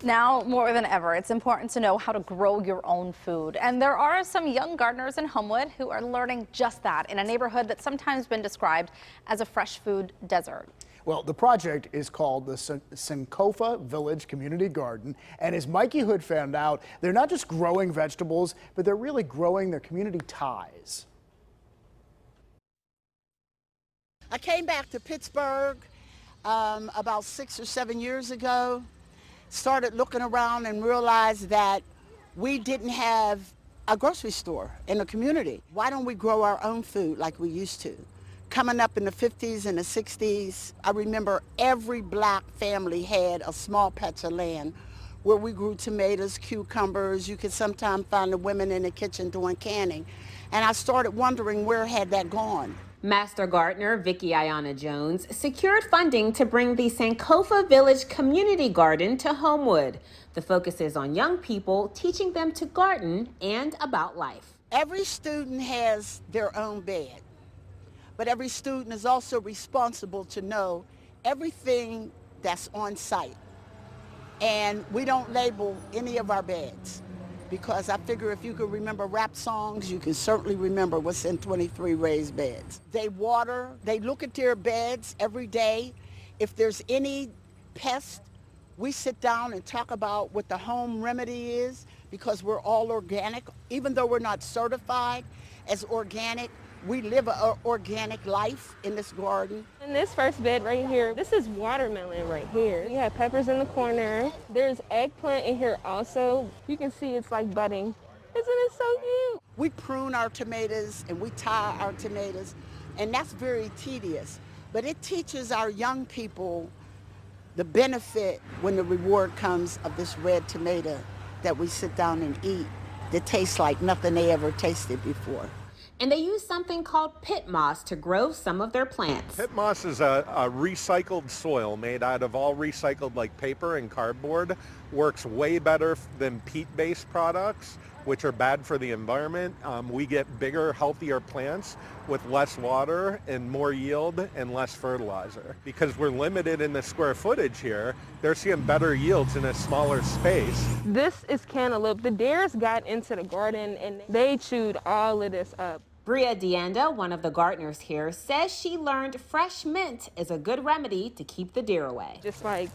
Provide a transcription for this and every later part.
Now, more than ever, it's important to know how to grow your own food. And there are some young gardeners in Homewood who are learning just that in a neighborhood that's sometimes been described as a fresh food desert. Well, the project is called the Sankofa Village Community Garden. And as Mikey Hood found out, they're not just growing vegetables, but they're really growing their community ties. I came back to Pittsburgh about 6 or 7 years ago. Started looking around and realized that we didn't have a grocery store in the community. Why don't we grow our own food like we used to? Coming up in the 50s and the 60s, I remember every black family had a small patch of land where we grew tomatoes, cucumbers. You could sometimes find the women in the kitchen doing canning. And I started wondering, where had that gone? Master gardener Vicki Ayana Jones secured funding to bring the Sankofa Village Community Garden to Homewood. The focus is on young people, teaching them to garden and about life. Every student has their own bed, but every student is also responsible to know everything that's on site. And we don't label any of our beds, because I figure if you can remember rap songs, you can certainly remember what's in 23 raised beds. They water, they look at their beds every day. If there's any pest, we sit down and talk about what the home remedy is, because we're all organic. Even though we're not certified as organic, we live an organic life in this garden. In this first bed right here, this is watermelon right here. We have peppers in the corner. There's eggplant in here also. You can see it's like budding. Isn't it so cute? We prune our tomatoes and we tie our tomatoes, and that's very tedious. But it teaches our young people the benefit when the reward comes of this red tomato that we sit down and eat that tastes like nothing they ever tasted before. And they use something called pit moss to grow some of their plants. Pit moss is a recycled soil made out of all recycled like paper and cardboard. Works way better than peat-based products, which are bad for the environment. We get bigger, healthier plants with less water and more yield and less fertilizer. Because we're limited in the square footage here, they're seeing better yields in a smaller space. This is cantaloupe. The deers got into the garden and they chewed all of this up. Bria Deanda, one of the gardeners here, says she learned fresh mint is a good remedy to keep the deer away. Just like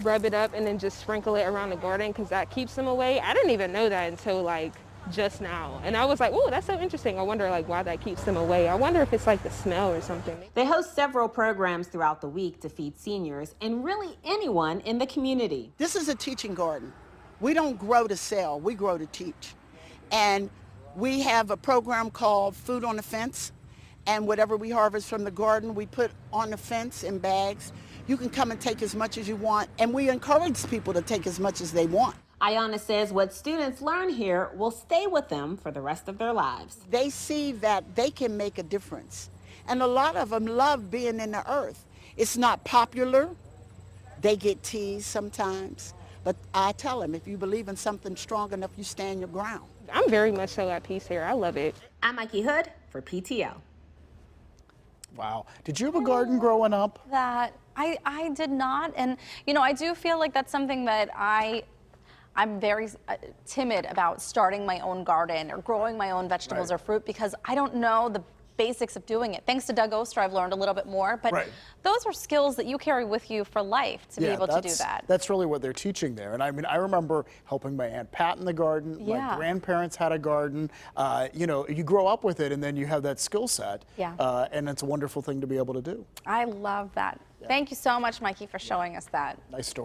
rub it up and then just sprinkle it around the garden, because that keeps them away. I didn't even know that until like just now. And I was like, oh, that's so interesting. I wonder like why that keeps them away. I wonder if it's like the smell or something. They host several programs throughout the week to feed seniors and really anyone in the community. This is a teaching garden. We don't grow to sell, we grow to teach. And we have a program called Food on the Fence, and whatever we harvest from the garden, we put on the fence in bags. You can come and take as much as you want, and we encourage people to take as much as they want. Ayana says what students learn here will stay with them for the rest of their lives. They see that they can make a difference, and a lot of them love being in the earth. It's not popular. They get teased sometimes, but I tell them, if you believe in something strong enough, you stand your ground. I'm very much so at peace here. I love it. I'm Mikey Hood for PTO. Wow. Did you have a garden growing up? That I did not. And, you know, I do feel like that's something that I'm very timid about, starting my own garden or growing my own vegetables or fruit, because I don't know the basics of doing it. Thanks to Doug Oster, I've learned a little bit more, but those are skills that you carry with you for life to be able to do that. That's really what they're teaching there. And I mean, I remember helping my Aunt Pat in the garden. My grandparents had a garden. You know, you grow up with it and then you have that skill set. And it's a wonderful thing to be able to do. I love that. Thank you so much, Mikey, for showing us that. Nice story.